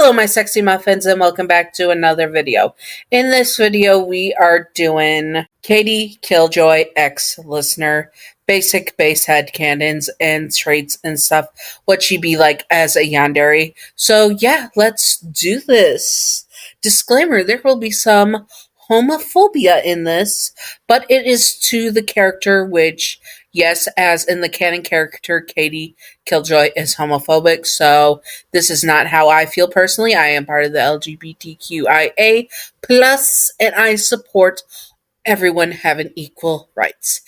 Hello, my sexy muffins, and welcome back to another video. In this video, we are doing Katie Killjoy X listener, basic base head canons and traits and stuff. What she be like as a Yandere. So yeah, let's do this. Disclaimer: there will be some homophobia in this, but it is to the character, which, yes, as in the canon character, Katie Killjoy is homophobic. So this is not how I feel personally. I am part of the LGBTQIA plus, and I support everyone having equal rights,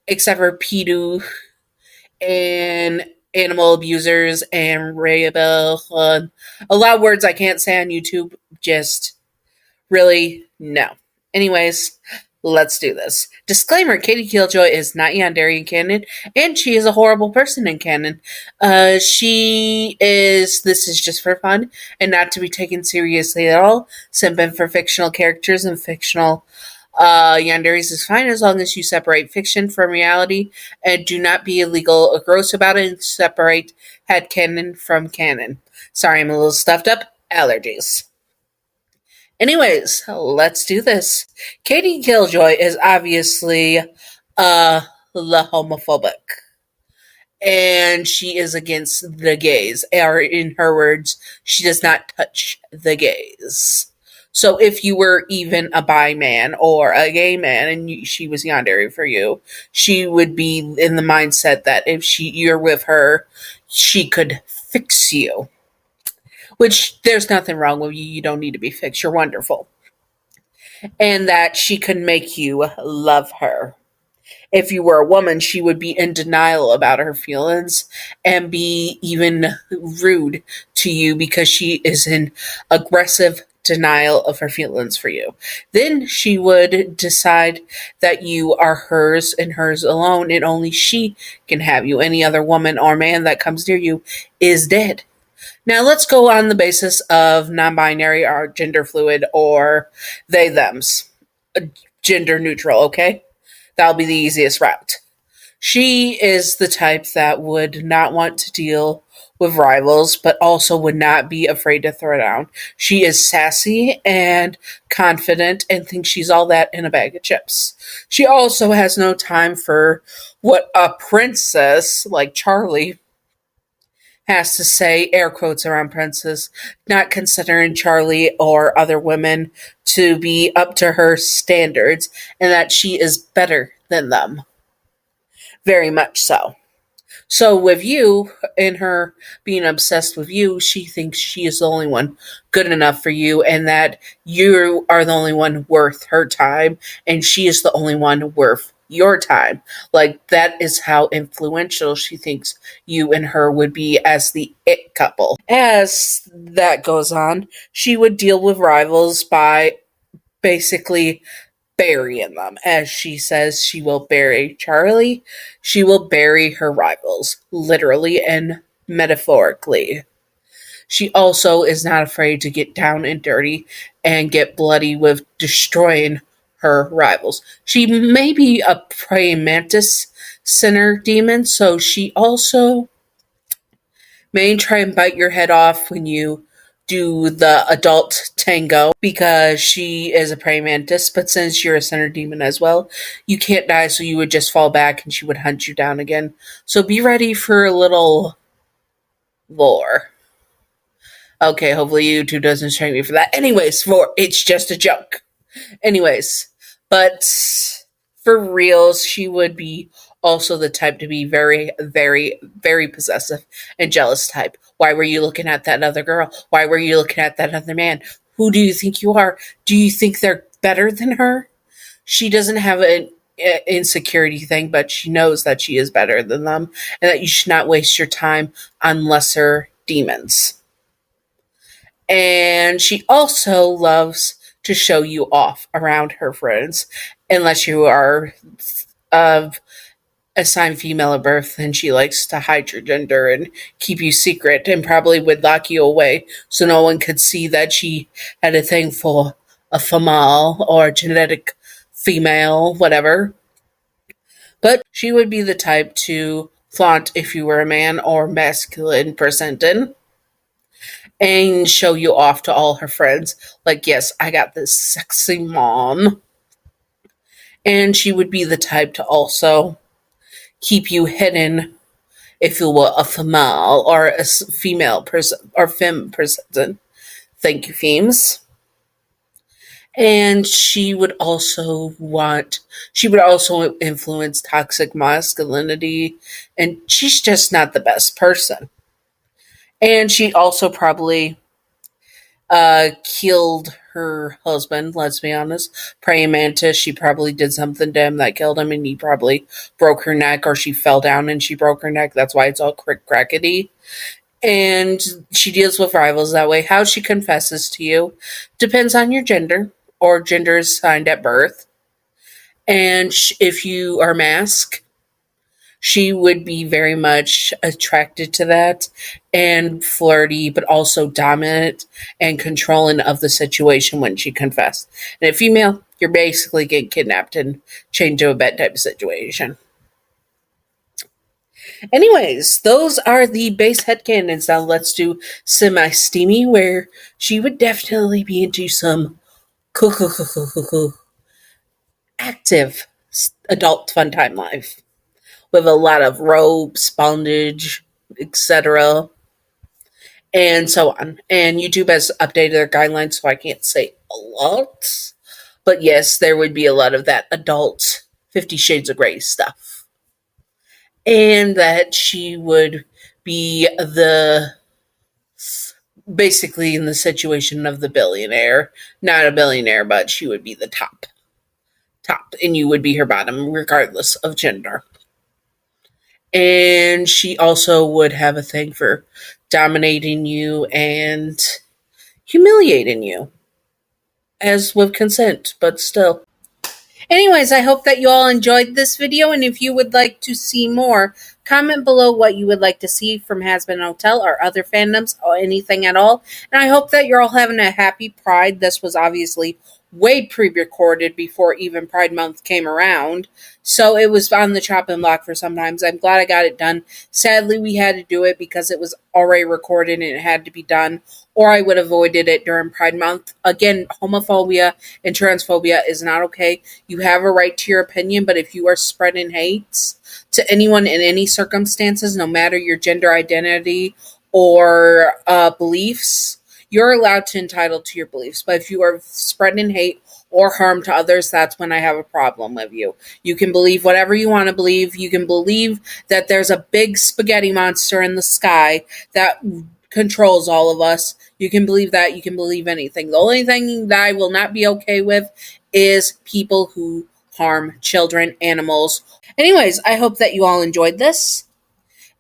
except for pedo and animal abusers and rebel. A lot of words I can't say on YouTube. Just really no. Anyways, let's do this. Disclaimer: Katie Killjoy is not Yandere in canon, and she is a horrible person in canon. She is. This is just for fun and not to be taken seriously at all. Simping for fictional characters and fictional yanderes is fine as long as you separate fiction from reality and do not be illegal or gross about it and separate headcanon from canon. Sorry, I'm a little stuffed up. Allergies. Anyways, let's do this. Katie Killjoy is obviously the homophobic. And she is against the gays. Or in her words, she does not touch the gays. So if you were even a bi man or a gay man and she was yandere for you, she would be in the mindset that if you're with her, she could fix you. Which there's nothing wrong with you. You don't need to be fixed. You're wonderful. And that she could make you love her. If you were a woman, she would be in denial about her feelings and be even rude to you because she is in aggressive denial of her feelings for you. Then she would decide that you are hers and hers alone, and only she can have you. Any other woman or man that comes near you is dead. Now let's go on the basis of non-binary or gender fluid or they thems. Gender neutral, okay? That'll be the easiest route. She is the type that would not want to deal with rivals, but also would not be afraid to throw down. She is sassy and confident and thinks she's all that in a bag of chips. She also has no time for what a princess like Charlie has to say, air quotes around princess, not considering Charlie or other women to be up to her standards and that she is better than them. Very much so. So with you and her being obsessed with you, she thinks she is the only one good enough for you and that you are the only one worth her time and she is the only one worth your time. Like, that is how influential she thinks you and her would be as the it couple. As that goes on, she would deal with rivals by basically burying them. As she says, she will bury Charlie. She will bury her rivals, literally and metaphorically. She also is not afraid to get down and dirty and get bloody with destroying her rivals. She may be a praying mantis sinner demon, so she also may try and bite your head off when you do the adult tango because she is a praying mantis, but since you're a sinner demon as well, you can't die, so you would just fall back and she would hunt you down again. So be ready for a little lore. Okay, hopefully YouTube doesn't strike me for that. Anyways, it's just a joke. Anyways, but for reals, she would be also the type to be very, very, very possessive and jealous type. Why were you looking at that other girl? Why were you looking at that other man? Who do you think you are? Do you think they're better than her? She doesn't have an insecurity thing, but she knows that she is better than them and that you should not waste your time on lesser demons. And she also loves to show you off around her friends, unless you are of assigned female at birth, and she likes to hide your gender and keep you secret and probably would lock you away so no one could see that she had a thing for a female or a genetic female, whatever. But she would be the type to flaunt if you were a man or masculine presenting. and show you off to all her friends. Like, yes, I got this sexy mom. And she would be the type to also keep you hidden if you were a female or a female person or femme person. Thank you, femmes. And she would also influence toxic masculinity, and she's just not the best person. And she also probably killed her husband, let's be honest. Praying mantis, she probably did something to him that killed him, and he probably broke her neck, or she fell down and she broke her neck. That's why it's all crick crackety. And she deals with rivals that way. How she confesses to you depends on your gender, or gender is assigned at birth. And if you are masked, she would be very much attracted to that and flirty, but also dominant and controlling of the situation when she confessed. And if female, you're basically getting kidnapped and chained to a bed type of situation. Anyways, those are the base headcanons. Now let's do semi-steamy, where she would definitely be into some active adult fun time life with a lot of robes, bondage, etc., and so on. And YouTube has updated their guidelines, so I can't say a lot. But yes, there would be a lot of that adult 50 Shades of Grey stuff. And that she would be basically in the situation of the billionaire. Not a billionaire, but she would be the top. And you would be her bottom, regardless of gender. And she also would have a thing for dominating you and humiliating you, as with consent, but still. Anyways, I hope that you all enjoyed this video, and if you would like to see more, comment below what you would like to see from Hazbin Hotel or other fandoms or anything at all. And I hope that you're all having a happy Pride. This was obviously way pre-recorded before even Pride Month came around, so it was on the chopping block for sometimes. I'm glad I got it done. Sadly, we had to do it because it was already recorded and it had to be done, or I would have avoided it during Pride Month. Again, homophobia and transphobia is not okay. You have a right to your opinion, but if you are spreading hates to anyone in any circumstances, no matter your gender identity or beliefs, you're allowed to entitle to your beliefs. But if you are spreading hate or harm to others, that's when I have a problem with you. You can believe whatever you want to believe. You can believe that there's a big spaghetti monster in the sky that controls all of us. You can believe that. You can believe anything. The only thing that I will not be okay with is people who harm children, animals. Anyways, I hope that you all enjoyed this.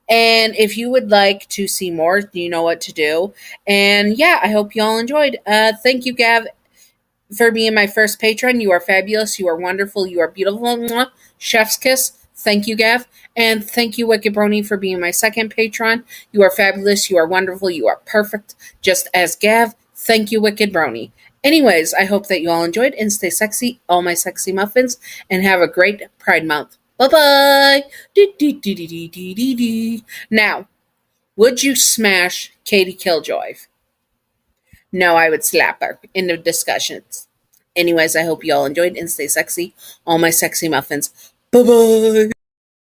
And if you would like to see more, you know what to do. And yeah, I hope you all enjoyed. Thank you, Gav, for being my first patron. You are fabulous. You are wonderful. You are beautiful. Mwah. Chef's kiss. Thank you, Gav. And thank you, Wicked Brony, for being my second patron. You are fabulous. You are wonderful. You are perfect. Just as Gav. Thank you, Wicked Brony. Anyways, I hope that you all enjoyed and stay sexy, all my sexy muffins, and have a great Pride Month. Bye-bye. Now, would you smash Katie Killjoy? No, I would slap her in the discussions. Anyways, I hope you all enjoyed and stay sexy, all my sexy muffins. Bye-bye.